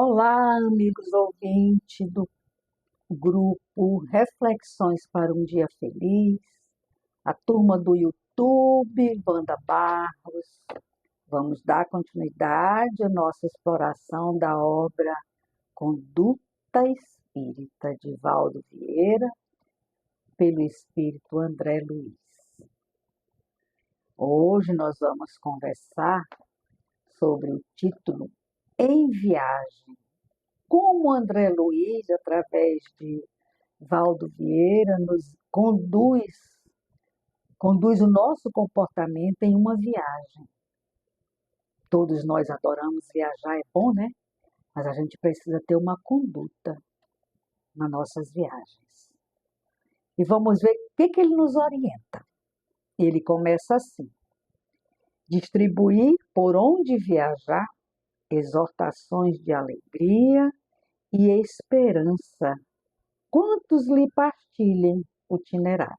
Olá, amigos ouvintes do grupo Reflexões para um Dia Feliz, a turma do YouTube, Wanda Barros. Vamos dar continuidade à nossa exploração da obra Conduta Espírita de Valdo Vieira, pelo Espírito André Luiz. Hoje nós vamos conversar sobre o título Em Viagem. Como André Luiz, através de Valdo Vieira, nos conduz o nosso comportamento em uma viagem. Todos nós adoramos viajar, é bom, né? Mas a gente precisa ter uma conduta nas nossas viagens. E vamos ver o que ele nos orienta. Ele começa assim: distribuir por onde viajar exortações de alegria e esperança, quantos lhe partilhem o itinerário.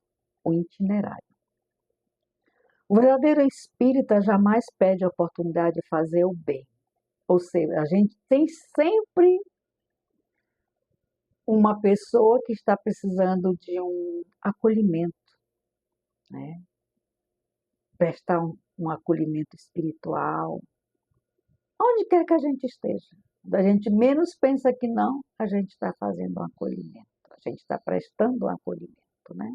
O verdadeiro espírita jamais pede a oportunidade de fazer o bem. Ou seja, a gente tem sempre uma pessoa que está precisando de um acolhimento, né? Prestar um acolhimento espiritual, onde quer que a gente esteja. A gente menos pensa que não, a gente está fazendo um acolhimento, a gente está prestando um acolhimento, né?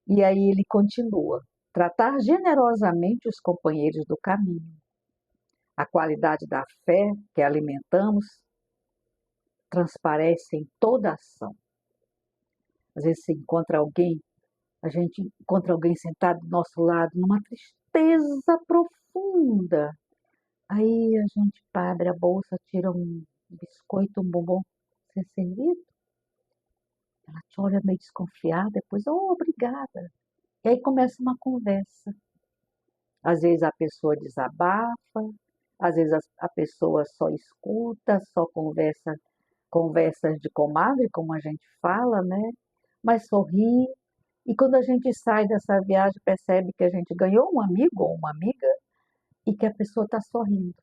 E aí ele continua: tratar generosamente os companheiros do caminho. A qualidade da fé que alimentamos transparece em toda ação. Às vezes a gente encontra alguém sentado do nosso lado numa tristeza profunda. Aí a gente abre a bolsa, tira um biscoito, um bombom sem servido. Ela te olha meio desconfiada, depois, obrigada. E aí começa uma conversa. Às vezes a pessoa desabafa, às vezes a pessoa só escuta, só conversas de comadre, como a gente fala, né? Mas sorri. E quando a gente sai dessa viagem, percebe que a gente ganhou um amigo ou uma amiga e que a pessoa está sorrindo.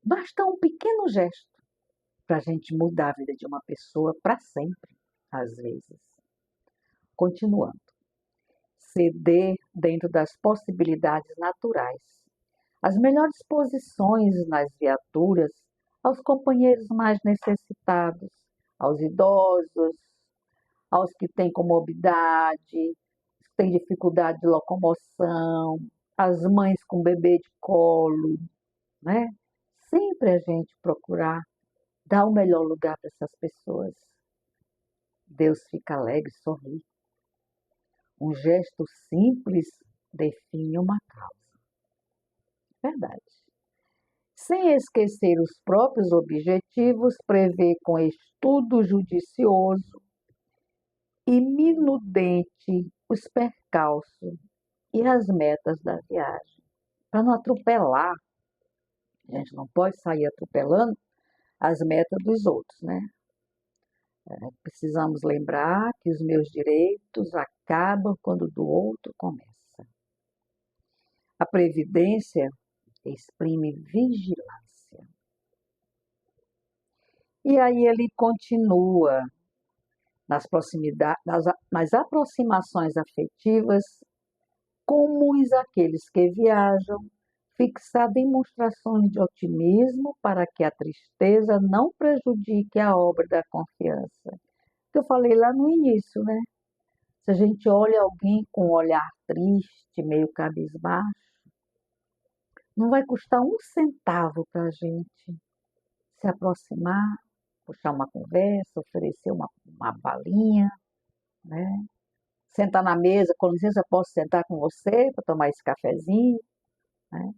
Basta um pequeno gesto para a gente mudar a vida de uma pessoa para sempre, às vezes. Continuando. Ceder dentro das possibilidades naturais. As melhores posições nas viaturas aos companheiros mais necessitados, aos idosos, aos que têm comorbidade, que têm dificuldade de locomoção, as mães com bebê de colo, né? Sempre a gente procurar dar o melhor lugar para essas pessoas. Deus fica alegre, sorri. Um gesto simples define uma causa. Verdade. Sem esquecer os próprios objetivos, prevê com estudo judicioso e minudente os percalços e as metas da viagem. Para não atropelar, a gente não pode sair atropelando as metas dos outros, né? Precisamos lembrar que os meus direitos acabam quando o do outro começa. A previdência exprime vigilância. E aí ele continua nas aproximações afetivas, comuns àqueles que viajam, fixar demonstrações de otimismo para que a tristeza não prejudique a obra da confiança. Que eu falei lá no início, né? Se a gente olha alguém com um olhar triste, meio cabisbaixo, não vai custar um centavo para a gente se aproximar, puxar uma conversa, oferecer uma balinha, né? Sentar na mesa, com licença, posso sentar com você para tomar esse cafezinho, né?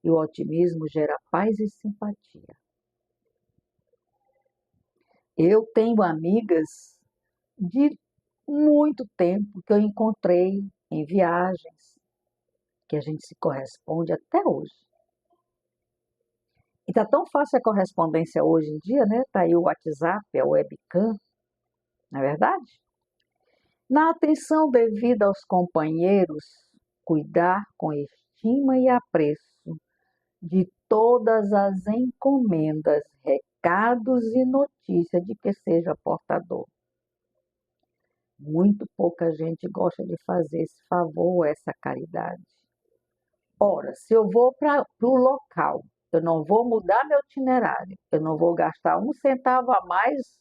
E o otimismo gera paz e simpatia. Eu tenho amigas de muito tempo que eu encontrei em viagens, que a gente se corresponde até hoje. E está tão fácil a correspondência hoje em dia, né? Está aí o WhatsApp, a webcam, não é verdade? Na atenção devida aos companheiros, cuidar com estima e apreço de todas as encomendas, recados e notícias de que seja portador. Muito pouca gente gosta de fazer esse favor, essa caridade. Ora, se eu vou para o local, eu não vou mudar meu itinerário, eu não vou gastar um centavo a mais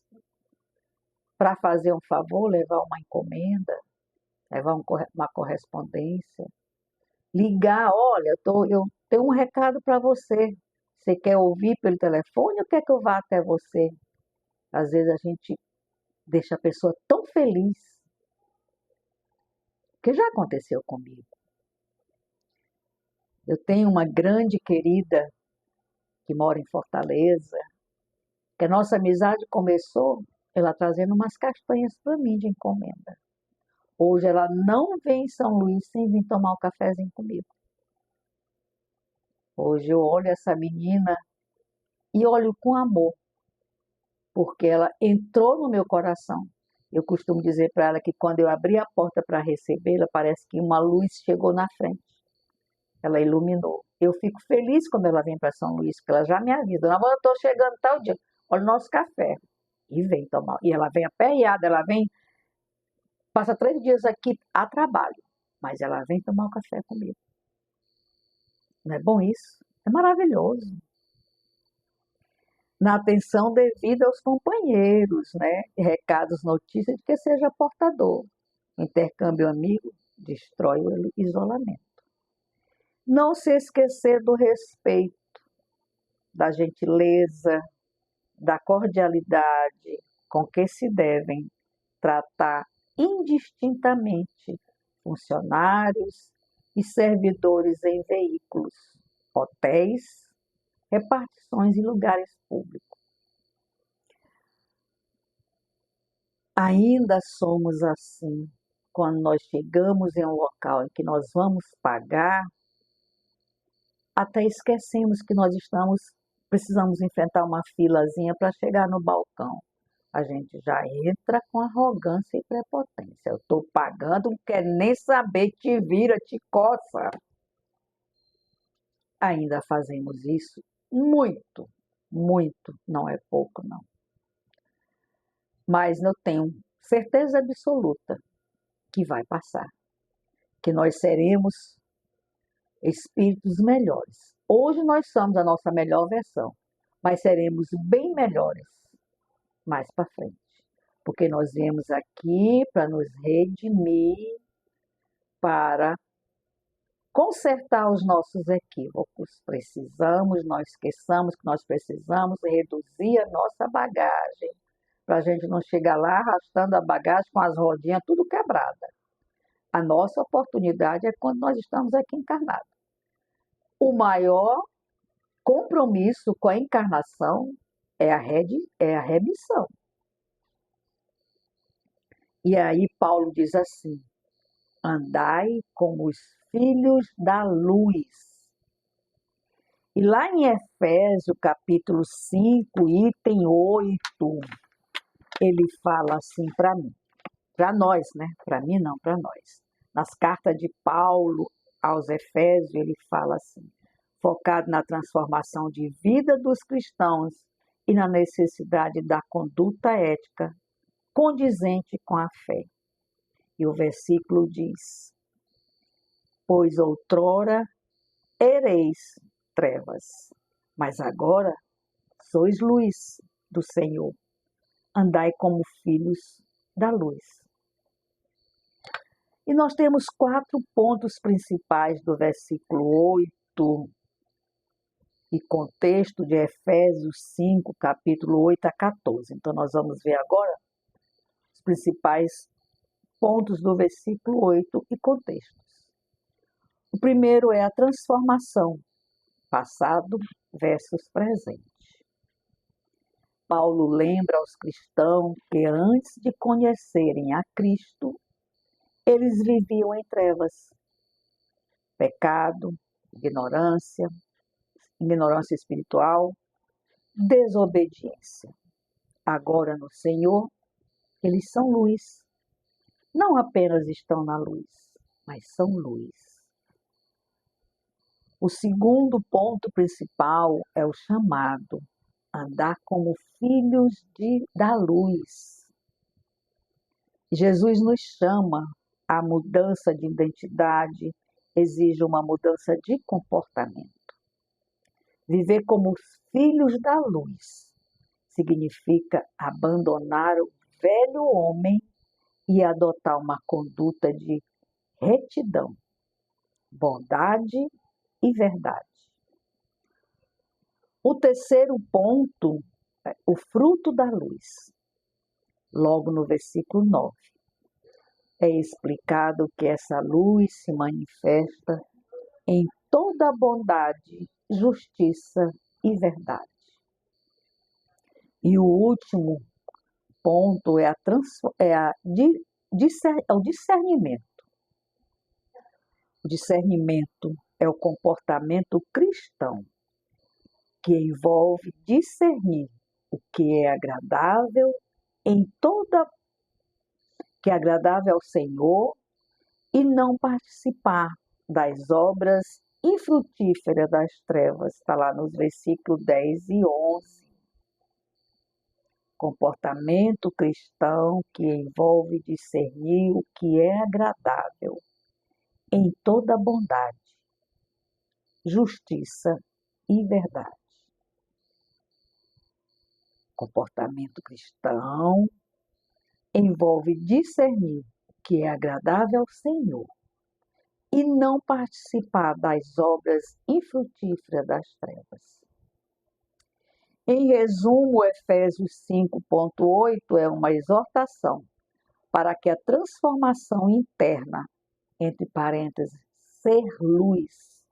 para fazer um favor, levar uma encomenda, levar uma correspondência, ligar, olha, eu tenho um recado para você. Você quer ouvir pelo telefone ou quer que eu vá até você? Às vezes a gente deixa a pessoa tão feliz, que já aconteceu comigo. Eu tenho uma grande querida que mora em Fortaleza, que a nossa amizade começou ela trazendo umas castanhas para mim de encomenda. Hoje ela não vem em São Luís sem vir tomar um cafezinho comigo. Hoje eu olho essa menina e olho com amor, porque ela entrou no meu coração. Eu costumo dizer para ela que quando eu abri a porta para recebê-la, parece que uma luz chegou na frente. Ela iluminou. Eu fico feliz quando ela vem para São Luís, porque ela já me avisa. Eu estou chegando tal dia, olha o nosso café. E vem tomar. E ela vem aperreada, ela vem, passa 3 dias aqui a trabalho, mas ela vem tomar um café comigo. Não é bom isso? É maravilhoso. Na atenção devida aos companheiros, né? Recados, notícias de que seja portador. O intercâmbio amigo destrói o isolamento. Não se esquecer do respeito, da gentileza, da cordialidade com que se devem tratar indistintamente funcionários e servidores em veículos, hotéis, repartições e lugares públicos. Ainda somos assim quando nós chegamos em um local em que nós vamos pagar, até esquecemos que nós precisamos enfrentar uma filazinha para chegar no balcão. A gente já entra com arrogância e prepotência. Eu estou pagando, não quer nem saber, te vira, te coça. Ainda fazemos isso muito, muito, não é pouco, não. Mas eu tenho certeza absoluta que vai passar, que nós seremos espíritos melhores. Hoje nós somos a nossa melhor versão, mas seremos bem melhores mais para frente. Porque nós viemos aqui para nos redimir, para consertar os nossos equívocos. Nós esqueçamos que nós precisamos reduzir a nossa bagagem, para a gente não chegar lá arrastando a bagagem com as rodinhas tudo quebrada. A nossa oportunidade é quando nós estamos aqui encarnados. O maior compromisso com a encarnação é a remissão. E aí Paulo diz assim, andai como os filhos da luz. E lá em Efésios, capítulo 5, item 8, ele fala assim para mim, para nós, né? Para mim não, para nós. Nas cartas de Paulo aos Efésios, ele fala assim, focado na transformação de vida dos cristãos e na necessidade da conduta ética condizente com a fé. E o versículo diz, pois outrora ereis trevas, mas agora sois luz do Senhor. Andai como filhos da luz. E nós temos 4 pontos principais do versículo 8 e contexto de Efésios 5, capítulo 8 a 14. Então, nós vamos ver agora os principais pontos do versículo 8 e contextos. O primeiro é a transformação, passado versus presente. Paulo lembra aos cristãos que antes de conhecerem a Cristo, eles viviam em trevas, pecado, ignorância espiritual, desobediência. Agora no Senhor, eles são luz. Não apenas estão na luz, mas são luz. O segundo ponto principal é o chamado, andar como filhos da luz. Jesus nos chama à mudança de identidade, exige uma mudança de comportamento. Viver como filhos da luz significa abandonar o velho homem e adotar uma conduta de retidão, bondade e verdade. O terceiro ponto é o fruto da luz. Logo no versículo 9, é explicado que essa luz se manifesta em toda bondade, justiça e verdade. E o último ponto é o discernimento. O discernimento é o comportamento cristão, que envolve discernir o que é agradável que é agradável ao Senhor e não participar das obras infrutíferas das trevas. Está lá nos versículos 10 e 11. Comportamento cristão que envolve discernir o que é agradável em toda bondade, justiça e verdade. Comportamento cristão envolve discernir o que é agradável ao Senhor e não participar das obras infrutíferas das trevas. Em resumo, Efésios 5,8 é uma exortação para que a transformação interna, entre parênteses, ser luz,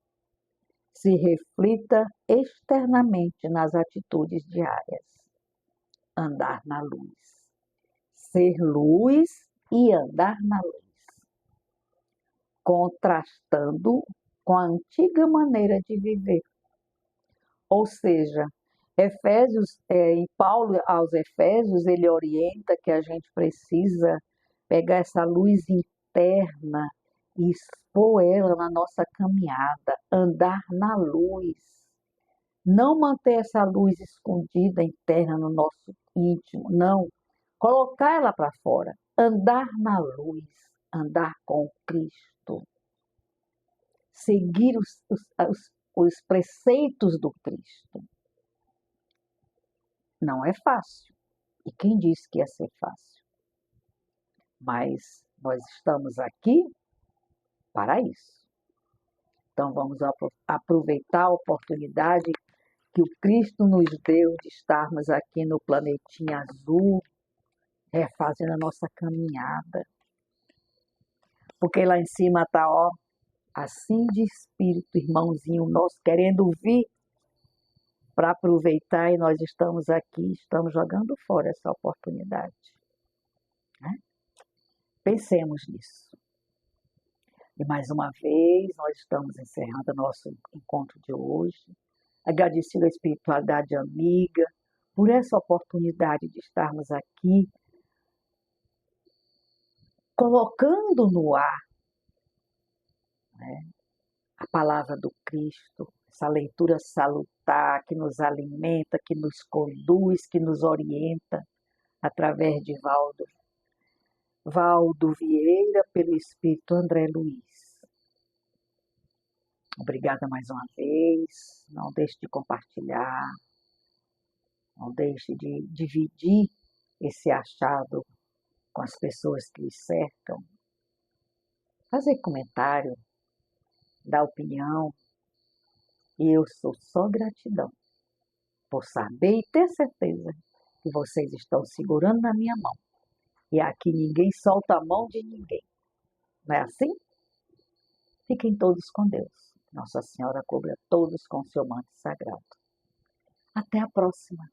se reflita externamente nas atitudes diárias. Andar na luz. Ser luz e andar na luz. Contrastando com a antiga maneira de viver. Ou seja, em Paulo aos Efésios, ele orienta que a gente precisa pegar essa luz interna e expor ela na nossa caminhada, andar na luz. Não manter essa luz escondida interna no nosso íntimo, não. Colocar ela para fora, andar na luz, andar com Cristo. Seguir os preceitos do Cristo. Não é fácil. E quem disse que ia ser fácil? Mas nós estamos aqui para isso. Então vamos aproveitar a oportunidade que o Cristo nos deu de estarmos aqui no planetinha azul, refazendo a nossa caminhada. Porque lá em cima está, assim de espírito, irmãozinho nosso, querendo vir para aproveitar, e nós estamos aqui, estamos jogando fora essa oportunidade. Né? Pensemos nisso. E mais uma vez, nós estamos encerrando o nosso encontro de hoje. Agradecido à espiritualidade amiga por essa oportunidade de estarmos aqui, colocando no ar, né, a palavra do Cristo, essa leitura salutar que nos alimenta, que nos conduz, que nos orienta através de Valdo Vieira, pelo Espírito André Luiz. Obrigada mais uma vez. Não deixe de compartilhar, não deixe de dividir esse achado com as pessoas que lhe cercam. Fazer comentário, dar opinião. E eu sou só gratidão por saber e ter certeza que vocês estão segurando na minha mão. E aqui ninguém solta a mão de ninguém. Não é assim? Fiquem todos com Deus. Nossa Senhora cubra todos com seu manto sagrado. Até a próxima.